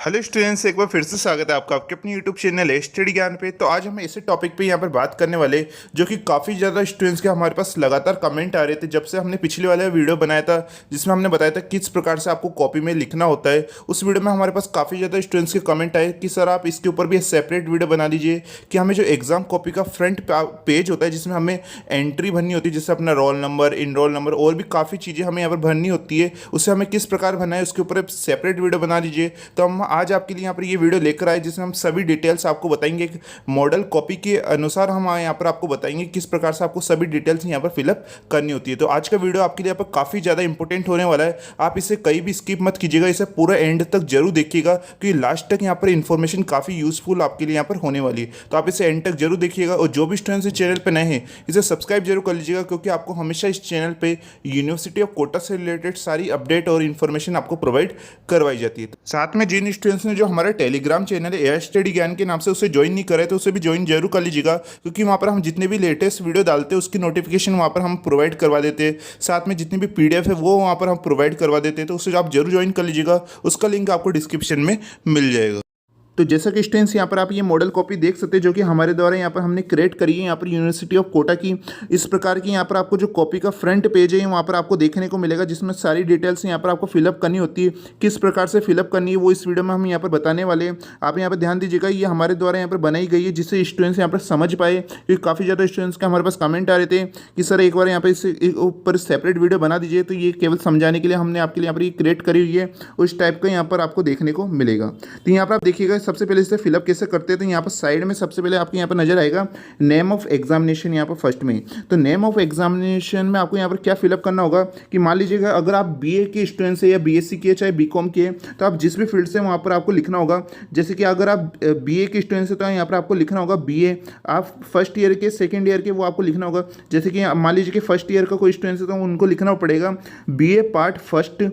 Hello students, एक बार फिर से स्वागत है आपका आपके अपनी यूट्यूब चैनल है स्टडी ज्ञान पे। तो आज हम ऐसे टॉपिक पे यहाँ पर बात करने वाले जो कि काफ़ी ज़्यादा स्टूडेंट्स के हमारे पास लगातार कमेंट आ रहे थे जब से हमने पिछले वाला वीडियो बनाया था जिसमें हमने बताया था किस प्रकार से आपको कॉपी में लिखना होता है। उस वीडियो में हमारे पास काफ़ी ज़्यादा स्टूडेंट्स के कमेंट आए कि सर आप इसके ऊपर भी सेपरेट वीडियो बना दीजिए कि हमें जो एग्जाम कॉपी का फ्रंट पेज होता है जिसमें हमें एंट्री भरनी होती है, जैसे अपना रोल नंबर, इनरोल नंबर और भी काफ़ी चीज़ें हमें यहाँ पर भरनी होती है, उसे हमें किस प्रकार भरना है उसके ऊपर सेपरेट वीडियो बना दीजिए। तो हम आज आपके लिए यहाँ पर ये वीडियो लेकर आए जिसमें हम सभी डिटेल्स आपको बताएंगे। एक मॉडल कॉपी के अनुसार हम यहाँ पर आपको बताएंगे किस प्रकार से आपको सभी डिटेल्स यहाँ पर फिलअप करनी होती है। तो आज का वीडियो आपके लिए यहाँ पर काफ़ी ज़्यादा इंपॉर्टेंट होने वाला है। आप इसे कहीं भी स्किप मत कीजिएगा, इसे पूरा एंड तक जरूर देखिएगा क्योंकि लास्ट तक यहाँ पर इन्फॉर्मेशन काफ़ी यूजफुल आपके लिए यहाँ पर होने वाली है। तो आप इसे एंड तक जरूर देखिएगा और जो भी स्टूडेंट्स इस चैनल पर नए हैं इसे सब्सक्राइब जरूर कर लीजिएगा क्योंकि आपको हमेशा इस चैनल पर यूनिवर्सिटी ऑफ कोटा से रिलेटेड सारी अपडेट और इन्फॉर्मेशन आपको प्रोवाइड करवाई जाती है। साथ में जिन स्टूडेंट्स ने जो हमारा टेलीग्राम चैनल है स्टडी ज्ञान के नाम से उसे ज्वाइन नहीं करे तो उसे भी ज्वाइन जरूर कर लीजिएगा क्योंकि वहाँ पर हम जितने भी लेटेस्ट वीडियो डालते हैं उसकी नोटिफिकेशन वहाँ पर हम प्रोवाइड करवा देते हैं। साथ में जितनी भी पीडीएफ है वो वहाँ पर हम प्रोवाइड करवा देते हैं, तो उसे आप जरूर ज्वाइन कर लीजिएगा। उसका लिंक आपको डिस्क्रिप्शन में मिल जाएगा। तो जैसा कि स्टूडेंट्स यहाँ पर आप ये मॉडल कॉपी देख सकते हैं जो कि हमारे द्वारा यहाँ पर हमने क्रिएट करी है यहाँ पर यूनिवर्सिटी ऑफ कोटा की। इस प्रकार की यहाँ पर आपको जो कॉपी का फ्रंट पेज है वहाँ पर आपको देखने को मिलेगा जिसमें सारी डिटेल्स यहाँ पर आपको फिलअप करनी होती है। किस प्रकार से फिलअप करनी है वो इस वीडियो में हम यहाँ पर बताने वाले हैं। आप यहाँ पर ध्यान दीजिएगा, ये हमारे द्वारा यहाँ पर बनाई गई है जिससे स्टूडेंट्स यहाँ पर समझ पाए, क्योंकि काफ़ी ज़्यादा स्टूडेंट्स का हमारे पास कमेंट आ रहे थे कि सर एक बार यहाँ पर इससे ऊपर सेपरेट वीडियो बना दीजिए। तो ये केवल समझाने के लिए हमने आपके लिए यहाँ पर ये क्रिएट करी हुई है, उस टाइप का यहाँ पर आपको देखने को मिलेगा। तो यहाँ पर आप देखिएगा सबसे पहले इसे फिलअप कैसे करते हैं। तो यहाँ पर साइड में सबसे पहले आपको यहाँ पर नजर आएगा नेम ऑफ एग्जामिनेशन यहाँ पर फर्स्ट में। तो नेम ऑफ एग्जामिनेशन में आपको यहाँ पर क्या फिलअप करना होगा कि मान लीजिएगा अगर आप बीए के स्टूडेंट्स है या बीएससी के चाहे बीकॉम के, तो आप जिस भी फील्ड से वहाँ पर आपको लिखना होगा। जैसे कि अगर आप बीए के स्टूडेंट्स है तो यहाँ पर आपको लिखना होगा बीए। आप फर्स्ट ईयर के, सेकेंड ईयर के वो आपको लिखना होगा। जैसे कि मान लीजिए कि फर्स्ट ईयर का कोई स्टूडेंट्स है तो उनको लिखना पड़ेगा बीए पार्ट फर्स्ट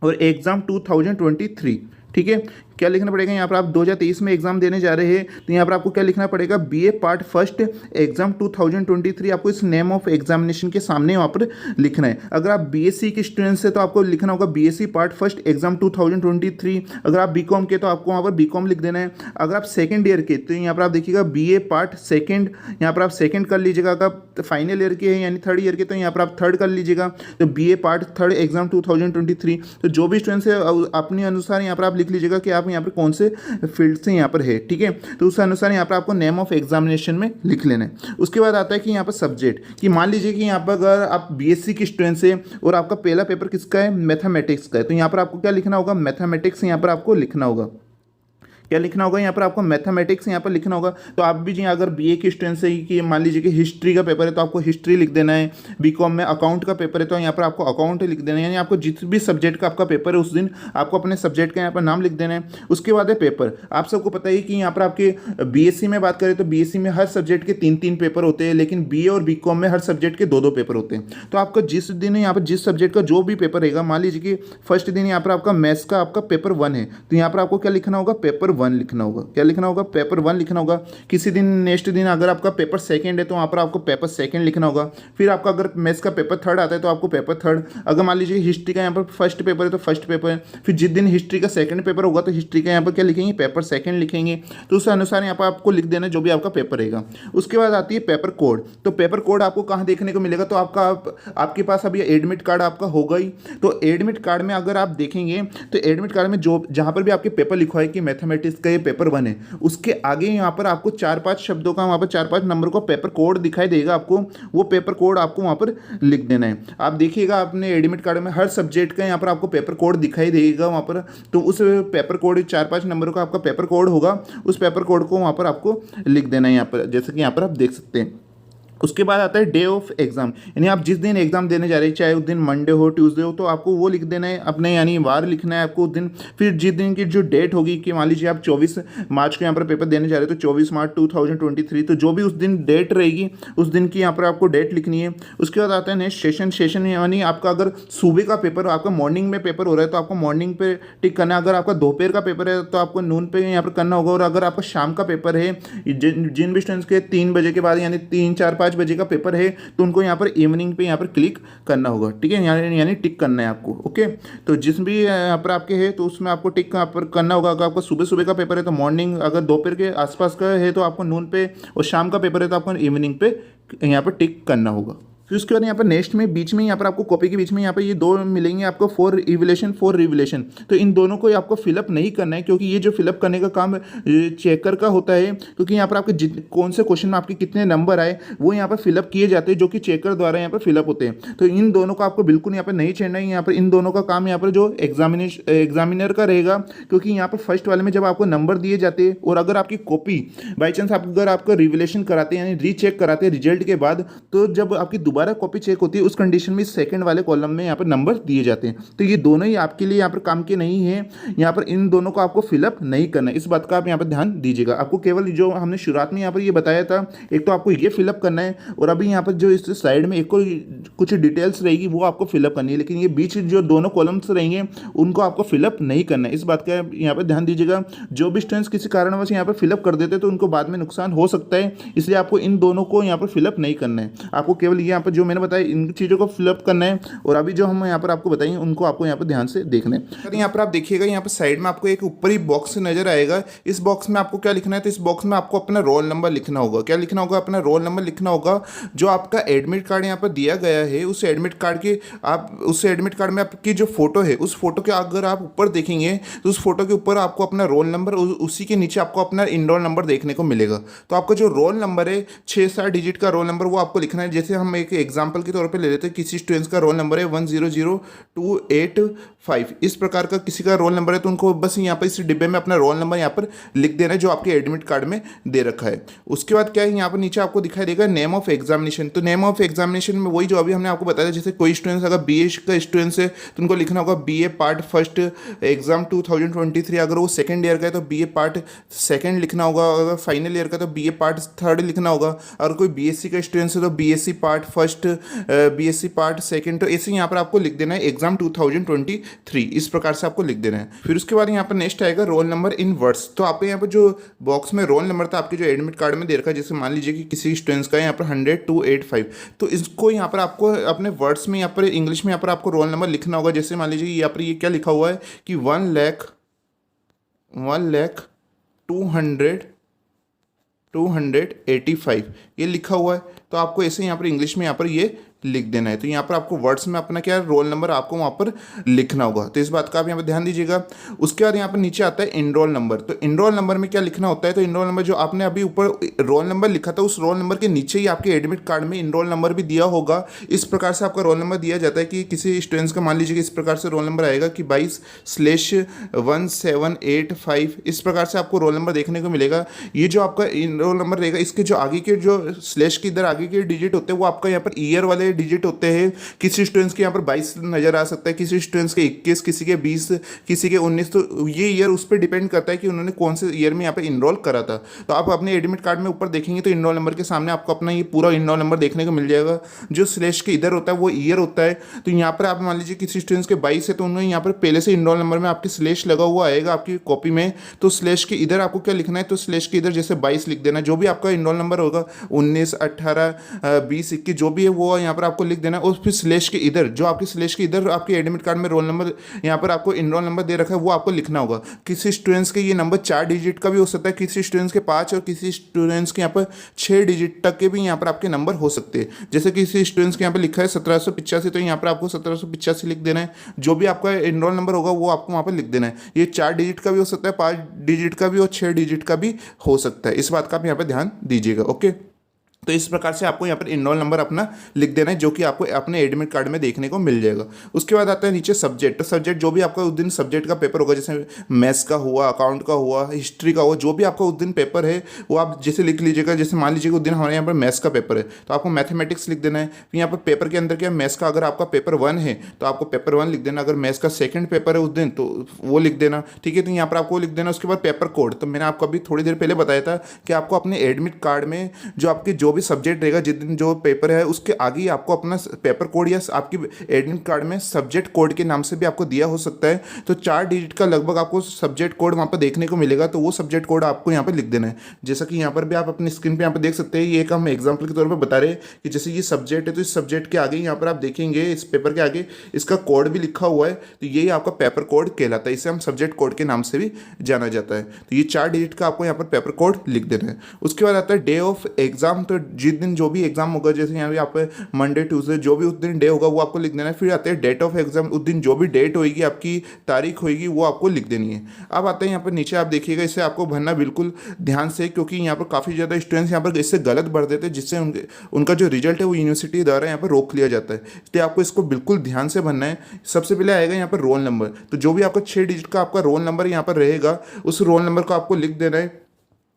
और एग्जाम 2023। ठीक है, क्या लिखना पड़ेगा यहाँ पर आप 2023 में एग्जाम देने जा रहे हैं तो यहाँ पर आपको क्या लिखना पड़ेगा बीए पार्ट फर्स्ट एग्जाम 2023। आपको इस नेम ऑफ एग्जामिनेशन के सामने वहाँ पर लिखना है। अगर आप बीएससी के स्टूडेंट्स है तो आपको लिखना होगा बीएससी पार्ट फर्स्ट एग्जाम 2023। अगर आप बीकॉम के तो आपको वहाँ पर बीकॉम लिख देना है। अगर आप सेकेंड ईयर के तो यहाँ पर आप देखिएगा बीए पार्ट सेकेंड, यहाँ पर आप सेकेंड कर लीजिएगा। अगर फाइनल ईयर के हैं यानी थर्ड ईयर के तो यहाँ पर आप थर्ड कर लीजिएगा, तो बीए पार्ट थर्ड एग्जाम 2023। तो जो भी स्टूडेंट्स है अपने अनुसार यहाँ पर आप लिख लीजिएगा कि आप यहाँ पर कौन से फील्ड से यहाँ पर है। ठीक है, तो उस अनुसार यहाँ पर आपको नेम ऑफ एग्जामिनेशन में लिख लेना है। उसके बाद आता है कि यहाँ पर सब्जेक्ट, कि मान लीजिए कि यहाँ पर अगर आप बीएससी के स्टूडेंट्स है और आपका पहला पेपर किसका है, मैथमेटिक्स का है, तो यहाँ पर आपको क्या लिखना होगा, मैथमेटिक्स यहाँ पर आपको लिखना होगा। क्या लिखना होगा यहाँ पर आपको मैथमेटिक्स यहाँ पर लिखना होगा। तो आप भी जी अगर बीए के स्टूडेंट से कि मान लीजिए कि हिस्ट्री का पेपर है तो आपको हिस्ट्री लिख देना है। बीकॉम में अकाउंट का पेपर है तो यहाँ पर आपको अकाउंट लिख देना है। यानी आपको जिस भी सब्जेक्ट का आपका पेपर है उस दिन आपको अपने सब्जेक्ट का यहाँ पर नाम लिख देना है। उसके बाद है पेपर। आप सबको पता ही कि यहाँ पर आपके बीएससी में बात करें तो बीएससी में हर सब्जेक्ट के 3-3 पेपर होते हैं, लेकिन बीए और बीकॉम में हर सब्जेक्ट के 2-2 पेपर होते हैं। तो आपका जिस दिन यहाँ पर जिस सब्जेक्ट का जो भी पेपर रहेगा, मान लीजिए कि फर्स्ट दिन यहाँ पर आपका मैथ्स का आपका पेपर 1 है तो यहाँ पर आपको क्या लिखना होगा, पेपर 1 लिखना होगा। क्या लिखना होगा, पेपर 1 लिखना होगा। किसी दिन नेक्स्ट दिन अगर आपका पेपर सेकंड है तो वहाँ पर आपको पेपर सेकंड लिखना होगा। फिर आपका अगर मैथ्स का पेपर थर्ड आता है तो आपको पेपर थर्ड। अगर मान लीजिए हिस्ट्री का यहाँ पर फर्स्ट पेपर है तो फर्स्ट पेपर है। फिर जिस दिन हिस्ट्री का सेकंड पेपर होगा तो हिस्ट्री का यहाँ पर क्या लिखेंगे, पेपर सेकंड लिखेंगे। तो उस अनुसार यहाँ पर आपको लिख देना जो भी आपका पेपर रहेगा। उसके बाद आती है पेपर कोड। तो पेपर कोड आपको कहाँ देखने को मिलेगा, तो आपके पास अभी एडमिट कार्ड आपका होगा ही। तो एडमिट कार्ड में अगर आप देखेंगे तो एडमिट कार्ड में जो जहाँ पर भी आपके पेपर लिखा है कि मैथमेटिक्स का ये पेपर 1 है, उसके आगे यहाँ पर आपको 4-5 शब्दों का, वहाँ पर 4-5 नंबर का पेपर कोड दिखाई देगा आपको। वो पेपर कोड आपको वहाँ पर लिख देना है। आप देखिएगा अपने एडमिट कार्ड में हर सब्जेक्ट का यहाँ पर आपको पेपर कोड दिखाई देगा वहाँ पर। तो उस पेपर कोड 4-5 नंबर का आपका पेपर कोड होगा, उस पेपर कोड को वहाँ पर आपको लिख देना है यहाँ पर, जैसे कि यहाँ पर आप देख सकते हैं। उसके बाद आता है डे ऑफ एग्जाम, यानी आप जिस दिन एग्जाम देने जा रहे हैं, चाहे उस दिन मंडे हो ट्यूसडे हो, तो आपको वो लिख देना है अपने, यानी वार लिखना है आपको उस दिन। फिर जिस दिन की जो डेट होगी कि मान लीजिए आप 24 मार्च को यहाँ पर पेपर देने जा रहे हैं तो 24 मार्च 2023, तो जो भी उस दिन डेट रहेगी उस दिन की यहाँ पर आपको डेट लिखनी है। उसके बाद आता है नेक्स्ट सेशन यानी आपका अगर सुबह का पेपर, आपका मॉर्निंग में पेपर हो रहा है तो आपको मॉर्निंग पे टिक करना है। अगर आपका दोपहर का पेपर है तो आपको नून पे यहाँ पर करना होगा। और अगर आपका शाम का पेपर है, जिन भी स्टूडेंट्स के 3 बजे के बाद यानी 3, 4, 5 5 बजे का पेपर है तो उनको यहाँ पर इवनिंग पे यहाँ पर क्लिक करना होगा, ठीक है, यानी टिक करना है आपको। ओके, तो जिस भी यहाँ पर आपके है तो उसमें आपको टिक यहाँ पर करना होगा। अगर आपका सुबह सुबह का पेपर है तो मॉर्निंग, अगर दोपहर के आसपास का है तो आपको नून पे, और शाम का पेपर है तो आपको इवनिंग पे यहाँ पर टिक करना होगा। फिर उसके बाद यहाँ पर नेक्स्ट में बीच में यहाँ पर आपको कॉपी के बीच में यहाँ पर ये दो मिलेंगे आपको, फॉर इवैल्यूएशन फॉर रिविलेशन। तो इन दोनों को आपको फिलअप नहीं करना है, क्योंकि ये जो फिलअप करने का काम चेकर का होता है, क्योंकि यहाँ पर आपके कौन से क्वेश्चन में आपके कितने नंबर आए वो यहाँ पर फिलअप किए जाते हैं, जो कि चेकर द्वारा यहाँ पर फिलअप होते हैं। तो इन दोनों को आपको बिल्कुल यहाँ पर नहीं छेड़ना है। यहाँ पर इन दोनों का काम यहाँ पर जो एग्जामिनर का रहेगा, क्योंकि यहाँ पर फर्स्ट वाले में जब आपको नंबर दिए जाते हैं और अगर आपकी कॉपी बाई चांस अगर आपको रिविलेशन कराते हैं यानी रीचेक कराते हैं रिजल्ट के बाद, तो जब आपकी दोबारा कॉपी चेक होती है उस कंडीशन में सेकंड वाले कॉलम में यहाँ पर नंबर दिए जाते हैं। तो ये दोनों ही आपके लिए यहाँ पर काम के नहीं है, यहाँ पर इन दोनों को आपको फिलअप नहीं करना है। इस बात का आप यहाँ पर ध्यान दीजिएगा। आपको केवल जो हमने शुरुआत में यहाँ पर ये बताया था, एक तो आपको ये फिलअप करना है, और अभी यहाँ पर जो इस साइड में एक कुछ डिटेल्स रहेगी वो आपको फिलअप करनी है, लेकिन ये बीच जो दोनों कॉलम्स रहेंगे उनको आपको फिलअप नहीं करना है। इस बात का यहाँ पर ध्यान दीजिएगा। जो भी स्टूडेंट्स किसी कारणवश यहाँ पर फिलअप कर देते तो उनको बाद में नुकसान हो सकता है, इसलिए आपको इन दोनों को यहाँ पर फिलअप नहीं करना है। आपको केवल यहाँ पर जो मैंने बताया इन चीज़ों को फिलअप करना है, और अभी जो हम यहाँ पर आपको बताएंगे उनको आपको यहाँ पर ध्यान से देखना है। तो यहाँ पर आप देखिएगा, यहाँ पर साइड में आपको एक ऊपर ही बॉक्स नजर आएगा। इस बॉक्स में आपको क्या लिखना है, तो इस बॉक्स में आपको अपना रोल नंबर लिखना होगा। क्या लिखना होगा, अपना रोल नंबर लिखना होगा। जो आपका एडमिट कार्ड यहाँ पर दिया गया है उस एडमिट कार्ड के उस एडमिट कार्ड में आपकी जो फोटो है उस फोटो के अगर आप ऊपर देखेंगे तो उस फोटो के ऊपर आपको अपना रोल नंबर, उसी के नीचे आपको अपना इनरोल नंबर देखने को मिलेगा। तो आपका जो रोल नंबर है 6-7 डिजिट का रोल नंबर वो आपको लिखना है। जैसे हम एक एग्जांपल के तौर पे ले लेते हैं, किसी स्टूडेंट्स का रोल नंबर है 100285, इस प्रकार का किसी का रोल नंबर है, तो उनको बस यहाँ पर इस डिब्बे में अपना रोल नंबर यहाँ पर लिख देना है जो आपके एडमिट कार्ड में दे रखा है। उसके बाद क्या है, यहाँ पर नीचे आपको दिखाई देगा नेम ऑफ एग्जामिनेशन। तो नेम ऑफ एग्जामिनेशन में वही जो अभी हमने आपको बताया, जैसे कोई स्टूडेंट्स अगर बीए का स्टूडेंट्स है तो उनको लिखना होगा बीए पार्ट फर्स्ट एग्जाम 2023। अगर वो सेकंड ईयर का है तो बीए पार्ट सेकंड लिखना होगा, अगर फाइनल ईयर का तो बीए पार्ट थर्ड लिखना होगा। अगर कोई बीएससी का स्टूडेंट्स है तो BSc part first, BSc part second. तो ऐसे यहाँ पर आपको लिख देना है एग्जाम 2023, इस प्रकार से आपको लिख देना है। फिर उसके बाद यहाँ पर नेक्स्ट आएगा रोल नंबर इन वर्ड्स। तो आपको यहाँ पर जो बॉक्स में रोल नंबर था आपके जो एडमिट कार्ड में दे रखा है, जैसे मान लीजिए कि किसी स्टूडेंट्स का यहाँ पर 100-285, तो इसको यहाँ पर आपको अपने वर्ड्स में यहाँ पर इंग्लिश में यहाँ पर आपको रोल नंबर लिखना होगा। जैसे मान लीजिए यहाँ पर ये क्या लिखा हुआ है कि 1,00,285 ये लिखा हुआ है, तो आपको ऐसे यहाँ पर इंग्लिश में यहाँ पर ये लिख देना है। तो यहाँ पर आपको वर्ड्स में अपना क्या रोल नंबर आपको वहाँ पर लिखना होगा। तो इस बात का आप यहाँ पर ध्यान दीजिएगा। उसके बाद यहाँ पर नीचे आता है इनरोल नंबर। तो इनरोल नंबर में क्या लिखना होता है, तो इनरोल नंबर जो आपने अभी ऊपर रोल नंबर लिखा था उस रोल नंबर के नीचे ही आपके एडमिट कार्ड में इनरोल नंबर भी दिया होगा। इस प्रकार से आपका रोल नंबर दिया जाता है कि किसी स्टूडेंट्स का मान लीजिए कि इस प्रकार से रोल नंबर आएगा कि 22/1785, इस प्रकार से आपको रोल नंबर देखने को मिलेगा। ये जो आपका इनरोल नंबर रहेगा इसके जो आगे के जो स्लैश के इधर आगे के डिजिट होते हैं वो आपका यहाँ पर ईयर वाले डिजिट होते हैं। किसी स्टूडेंट्स के यहाँ पर 22 नजर आ सकता है, किसी स्टूडेंट्स के 21, किसी के 20, किसी के 19। तो ये ईयर उस पर डिपेंड करता है कि उन्होंने कौन से ईयर में यहाँ पर इनरोल करा था। तो आप अपने एडमिट कार्ड में ऊपर देखेंगे तो इनरोल नंबर के सामने आपको अपना ये पूरा इनरोल नंबर देखने को मिल जाएगा। जो स्लैश के इधर होता है वो ईयर होता है। तो यहाँ पर आप मान लीजिए किसी स्टूडेंट्स के 22 है तो उन्होंने यहाँ पर पहले से इनरोल नंबर में आपके स्लैश लगा हुआ आएगा आपकी कॉपी में। तो स्लैश के इधर आपको क्या लिखना है, तो स्लैश के इधर जैसे 22 लिख देना। जो भी आपका इनरोल नंबर होगा 19, 18, 20, 21 जो भी है वो यहाँ पर आपको लिख देना। और फिर स्लैश के इधर जो आपके स्लैश के इधर आपके एडमिट कार्ड में रोल नंबर यहाँ पर आपको इनरोल नंबर दे रखा है वो आपको लिखना होगा। किसी स्टूडेंट्स के ये नंबर 4 डिजिट का भी हो सकता है, किसी स्टूडेंट्स के 5 और किसी स्टूडेंट्स के यहाँ पर 6 डिजिट तक के भी यहाँ पर आपके नंबर हो सकते हैं। जैसे किसी स्टूडेंट्स के यहाँ पर लिखा है 1785, तो यहाँ पर आपको 1785 लिख देना है। जो भी आपका इनरोल नंबर होगा वो आपको वहाँ पर लिख देना है। ये 4 डिजिट का भी हो सकता है, 5 डिजिट का भी और 6 डिजिट का भी हो सकता है। इस बात का आप यहाँ पर ध्यान दीजिएगा। ओके, तो इस प्रकार से आपको यहाँ पर इनरोल नंबर अपना लिख देना है जो कि आपको अपने एडमिट कार्ड में देखने को मिल जाएगा। उसके बाद आता है नीचे सब्जेक्ट। तो सब्जेक्ट जो भी आपका उस दिन सब्जेक्ट का पेपर होगा, जैसे मैथ्स का हुआ, अकाउंट का हुआ, हिस्ट्री का हुआ, जो भी आपका उस दिन पेपर है वो आप जैसे लिख लीजिएगा। जैसे मान लीजिए उस दिन हमारे यहाँ पर मैथ्स का पेपर है तो आपको मैथमेटिक्स लिख देना है। फिर यहाँ पर पेपर के अंदर क्या मैथ्स का अगर आपका पेपर 1 है तो आपको पेपर 1 लिख देना। अगर मैथ्स का सेकंड पेपर है उस दिन तो वो लिख देना। ठीक है, तो यहाँ पर आपको लिख देना। उसके बाद पेपर कोड, तो मैंने आपको अभी थोड़ी देर पहले बताया था कि आपको अपने एडमिट कार्ड में जो आपके जो जो भी सब्जेक्ट रहेगा, जिस दिन जो पेपर है उसके आगे ही आपको अपना पेपर कोड या आपकी एडमिट कार्ड में सब्जेक्ट कोड के नाम से भी आपको दिया हो सकता है। तो 4 डिजिट का लगभग आपको सब्जेक्ट कोड वहाँ पर देखने को मिलेगा, तो वो सब्जेक्ट कोड आपको यहाँ पर लिख देना है। जैसा कि यहाँ पर भी आप अपनी स्क्रीन पर यहाँ पर देख सकते हैं, ये एक हम एग्जाम्पल के तौर पर बता रहे हैं कि जैसे ये सब्जेक्ट है, तो इस सब्जेक्ट के आगे यहाँ पर आप देखेंगे इस पेपर के आगे इसका कोड भी लिखा हुआ है, तो यही आपका पेपर कोड कहलाता है। इसे हम सब्जेक्ट कोड के नाम से भी जाना जाता है। तो ये 4 डिजिट का आपको यहाँ पर पेपर कोड लिख देना है। उसके बाद आता है डे ऑफ एग्जाम, तो जिस दिन जो भी एग्जाम होगा, जैसे यहाँ पे आप मंडे ट्यूसडे जो भी उस दिन डे होगा वो आपको लिख देना है। फिर आते हैं डेट ऑफ एग्जाम, उस दिन जो भी डेट होगी आपकी तारीख होगी वो आपको लिख देनी है। अब आते हैं यहाँ पर नीचे आप देखिएगा, इसे आपको भरना बिल्कुल ध्यान से, क्योंकि यहाँ पर काफ़ी ज़्यादा स्टूडेंट्स यहाँ पर इससे गलत भर देते हैं, जिससे उनका जो रिजल्ट है वो यूनिवर्सिटी द्वारा यहाँ पर रोक लिया जाता है। इसलिए आपको इसको बिल्कुल ध्यान से भरना है। सबसे पहले आएगा यहाँ पर रोल नंबर, तो जो भी आपका 6 डिजिट का आपका रोल नंबर यहाँ पर रहेगा उस रोल नंबर को आपको लिख देना है।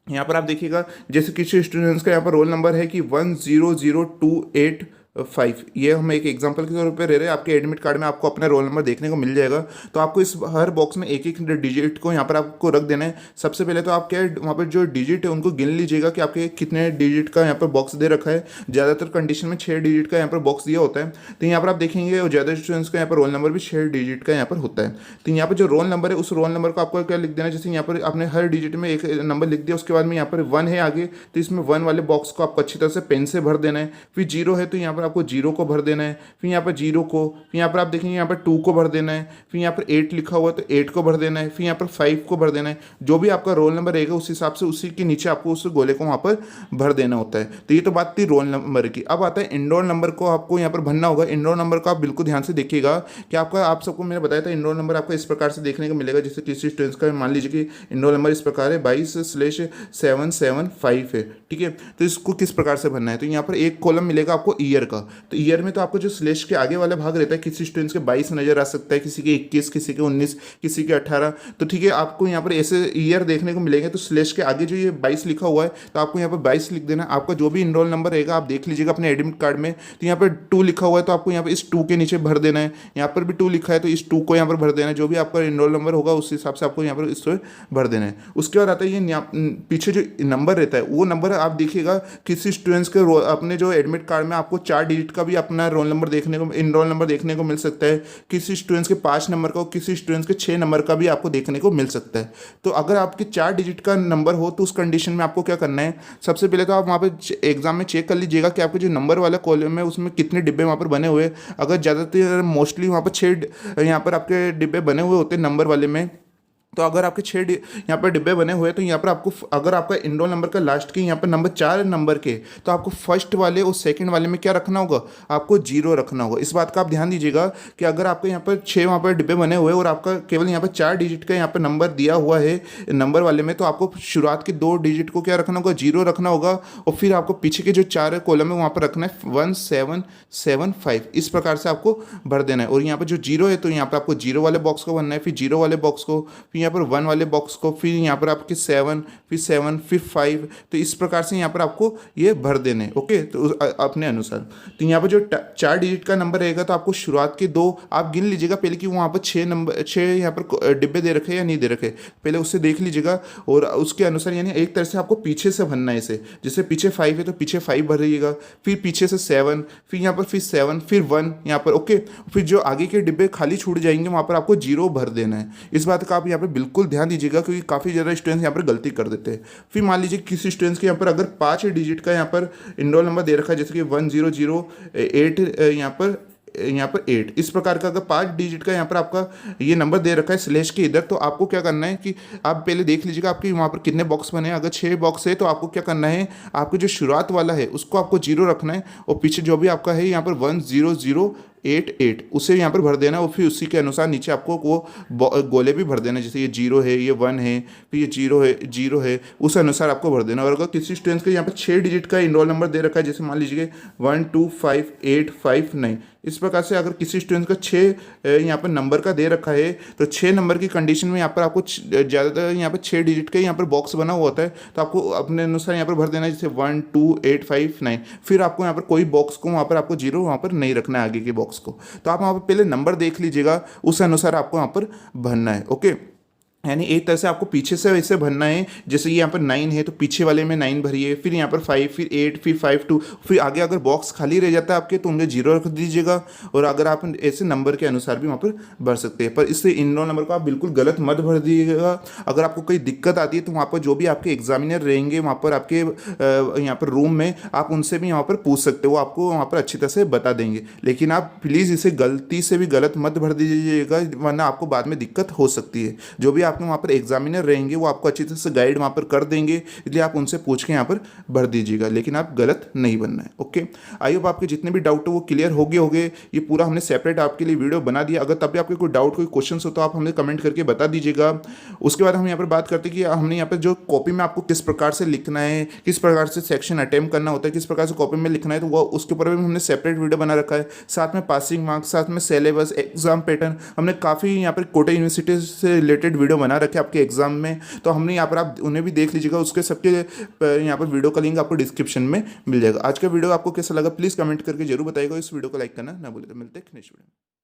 यहाँ पर आप देखिएगा जैसे किसी स्टूडेंट्स का यहाँ पर रोल नंबर है कि 10028 5, ये हम एक एग्जांपल के तौर पे ले रहे हैं। आपके एडमिट कार्ड में आपको अपना रोल नंबर देखने को मिल जाएगा, तो आपको इस हर बॉक्स में एक एक डिजिट को यहाँ पर आपको रख देना है। सबसे पहले तो आप क्या वहाँ पर जो डिजिट है उनको गिन लीजिएगा कि आपके कितने डिजिट का यहाँ पर बॉक्स दे रखा है। ज़्यादातर कंडीशन में 6 डिजिट का यहाँ पर बॉक्स दिया होता है, तो यहाँ पर आप देखेंगे और ज़्यादा स्टूडेंट्स का यहाँ पर रोल नंबर भी 6 डिजिट का यहाँ पर होता है। तो यहाँ पर जो रोल नंबर है उस रोल नंबर को आपको क्या लिख देना है, जैसे यहाँ पर आपने हर डिजिट में एक नंबर लिख दिया, उसके बाद में यहाँ पर 1 है आगे, तो इसमें 1 वाले बॉक्स को आपको अच्छी तरह से पेन से भर देना है। फिर 0 है तो यहाँ पर आपको 0 को भर देना है। फिर यहाँ पर 0 को, फिर यहाँ पर आप देखेंगे यहाँ पर 2 को भर देना है। फिर यहाँ पर 8 लिखा हुआ है तो 8 को भर देना है। फिर यहाँ पर 5 को भर देना है। जो भी आपका रोल नंबर रहेगा उस हिसाब से उसी के नीचे आपको उस गोले को वहाँ पर भर देना होता है। तो ये तो बात थी रोल नंबर की। अब आता है इनरोल नंबर को आपको यहाँ पर भरना होगा। इनरोल नंबर को आप बिल्कुल ध्यान से देखिएगा कि आपका, आप सबको मैंने बताया था इनरोल नंबर आपका इस प्रकार से देखने को मिलेगा। जैसे किसी स्टूडेंट्स का मान लीजिए कि इनरोल नंबर इस प्रकार है 22/775 है, ठीक है। तो इसको किस प्रकार से भरना है, तो यहाँ पर एक कॉलम मिलेगा आपको ईयर का। तो ईयर में तो आपको जो स्लेश के आगे वाला भाग रहता है, किसी स्टूडेंट्स के 22 नजर आ सकता है, किसी के 21, किसी के 19, किसी के 18, तो ठीक है। आपको यहाँ पर ऐसे ईयर देखने को मिलेंगे। तो स्लेश के आगे जो ये 22 लिखा हुआ है तो आपको यहाँ पर 22 लिख देना। आपका जो भी इनरोल नंबर रहेगा आप देख लीजिएगा अपने एडमिट कार्ड में, तो यहाँ पर 2 लिखा हुआ है तो आपको यहाँ पर इस 2 के नीचे भर देना है। यहाँ पर भी 2 लिखा है तो इस 2 को यहाँ पर भर देना है। जो भी आपका इनरोल नंबर होगा उस हिसाब से आपको यहाँ पर इसको भर देना है। उसके बाद आता है ये पीछे जो नंबर रहता है वो नंबर आप देखिएगा, किसी स्टूडेंट्स के अपने जो एडमिट कार्ड में आपको 4 डिजिट का भी अपना रोल नंबर देखने को, इनरोल नंबर देखने को मिल सकता है। किसी स्टूडेंट्स के 5 नंबर का, किसी स्टूडेंट्स के 6 नंबर का भी आपको देखने को मिल सकता है। तो अगर आपके 4 डिजिट का नंबर हो तो उस कंडीशन में आपको क्या करना है, सबसे पहले तो आप वहाँ पे एग्जाम में चेक कर लीजिएगा कि आपके जो नंबर वाला कॉलम है उसमें कितने डिब्बे वहाँ पर बने हुए। अगर ज़्यादातर मोस्टली वहाँ पर 6 यहाँ पर आपके डिब्बे बने हुए होते हैं नंबर वाले में, तो अगर आपके 6 यहाँ पर डिब्बे बने हुए हैं तो यहाँ पर आपको, अगर आपका इनरोल नंबर का लास्ट के यहाँ पर नंबर 4 नंबर के, तो आपको फर्स्ट वाले और सेकंड वाले में क्या रखना होगा, आपको 0 रखना होगा। इस बात का आप ध्यान दीजिएगा कि अगर आपके यहाँ पर 6 वहाँ पर डिब्बे बने हुए और आपका केवल यहाँ पर 4 डिजिट का यहाँ पर नंबर दिया हुआ है नंबर वाले में, तो आपको शुरुआत के 2 डिजिट को क्या रखना होगा, 0 रखना होगा। और फिर आपको पीछे के जो 4 कॉलम है वहाँ पर रखना है 1775। इस प्रकार से आपको भर देना है। और यहाँ पर जो 0 है तो यहाँ पर आपको 0 वाले बॉक्स को भरना है, फिर 0 वाले बॉक्स को, फिर यहाँ पर 1 वाले बॉक्स को, फिर यहाँ पर आपके 7, फिर 7, फिर 5। तो इस प्रकार से यहाँ पर आपको ये भर देने, ओके। तो अपने अनुसार तो यहाँ पर जो 4 डिजिट का नंबर रहेगा तो आपको शुरुआत के 2 आप गिन लीजिएगा पहले कि वहाँ पर 6 नंबर, 6 यहाँ पर डिब्बे दे रखे या नहीं दे रखे, पहले उससे देख लीजिएगा। और उसके अनुसार यानी एक तरह से आपको पीछे से भरना है इसे। जैसे पीछे 5 है तो पीछे 5 भरिएगा, फिर पीछे से 7, फिर यहाँ पर फिर 7, फिर 1 यहाँ पर, ओके। फिर जो आगे के डिब्बे खाली छूट जाएंगे वहाँ पर आपको 0 भर देना है। इस बात का आप यहाँ पर बिल्कुल ध्यान दीजिएगा, क्योंकि काफ़ी ज़्यादा स्टूडेंट्स यहाँ पर गलती कर देते हैं। फिर मान लीजिए किसी स्टूडेंट्स के यहाँ पर अगर 5 डिजिट का यहाँ पर इनरोल नंबर दे रखा है, जैसे कि 1008 यहाँ पर 8, इस प्रकार का अगर 5 डिजिट का यहाँ पर आपका ये नंबर दे रखा है स्लेश के इधर, तो आपको क्या करना है कि आप पहले देख लीजिएगा आपके वहाँ पर कितने बॉक्स बने हैं। अगर 6 बॉक्स है तो आपको क्या करना है, आपको जो शुरुआत वाला है उसको आपको 0 रखना है, और पीछे जो भी आपका है यहाँ पर 10088 उसे यहाँ पर भर देना। और फिर उसी के अनुसार नीचे आपको वो गोले भी भर देना, जैसे ये 0 है, ये 1 है, फिर ये 0 है, उस अनुसार आपको भर देना। और अगर किसी स्टूडेंट्स के यहाँ पर 6 डिजिट का इनरोल नंबर दे रखा है, जैसे मान लीजिए 125859, इस प्रकार से अगर किसी स्टूडेंट का 6 यहाँ पर नंबर का दे रखा है तो 6 नंबर की कंडीशन में यहाँ पर आपको ज़्यादातर यहाँ पर 6 डिजिट का यहाँ पर बॉक्स बना हुआ होता है, तो आपको अपने अनुसार यहाँ पर भर देना है, जैसे 12859। फिर आपको यहाँ पर कोई बॉक्स को वहाँ पर आपको 0 वहाँ पर नहीं रखना है आगे के बॉक्स को। तो आप वहाँ पर पहले नंबर देख लीजिएगा, उस अनुसार आपको वहाँ पर भरना है, ओके। यानी एक तरह से आपको पीछे से वैसे भरना है, जैसे ये यहाँ पर 9 है तो पीछे वाले में 9 भरिए, फिर यहाँ पर 5, फिर 8, फिर 5 2, फिर आगे अगर बॉक्स खाली रह जाता है आपके तो उनमें 0 रख दीजिएगा। और अगर आप ऐसे नंबर के अनुसार भी वहाँ पर भर सकते हैं, पर इससे इन दोनों नंबर को आप बिल्कुल गलत मत भर दीजिएगा। अगर आपको कोई दिक्कत आती है तो वहाँ पर जो भी आपके एग्जामिनर रहेंगे वहाँ पर आपके यहाँ पर रूम में, आप उनसे भी वहाँ पर पूछ सकते हो, वो आपको वहाँ पर अच्छी तरह से बता देंगे। लेकिन आप प्लीज़ इसे गलती से भी गलत मत भर दीजिएगा, वरना आपको बाद में दिक्कत हो सकती है। जो भी आपके वहाँ पर एग्जामिनर रहेंगे वो आपको अच्छी तरह से गाइड वहाँ पर कर देंगे, इसलिए आप उनसे पूछ के यहाँ पर भर दीजिएगा, लेकिन आप गलत नहीं बनना है। ओके, आई होप आपके जितने भी डाउट हो वो क्लियर हो गए होंगे। ये पूरा हमने सेपरेट आपके लिए वीडियो बना दिया। अगर तब भी आपके कोई डाउट कोई क्वेश्चन हो तो आप हमें कमेंट करके बता दीजिएगा। उसके बाद हम यहाँ पर बात करते हैं कि हमने यहाँ पर जो कॉपी में आपको किस प्रकार से लिखना है, किस प्रकार से सेक्शन अटेम्प्ट करना होता है, किस प्रकार से कॉपी में लिखना है, तो वो उसके ऊपर भी हमने सेपरेट वीडियो बना रखा है। साथ में पासिंग मार्क्स, साथ में सिलेबस, एग्जाम पैटर्न, हमने काफ़ी यहाँ पर कोटा यूनिवर्सिटी से रिलेटेड वीडियो बना रखे आपके एग्जाम में, तो हमने यहाँ पर आप उन्हें भी देख लीजिएगा। उसके सबके यहाँ पर वीडियो का लिंक आपको डिस्क्रिप्शन में मिल जाएगा। आज का वीडियो आपको कैसा लगा प्लीज़ कमेंट करके जरूर बताइएगा। इस वीडियो को लाइक करना ना भूलें। तो मिलते हैं नेक्स्ट वीडियो में।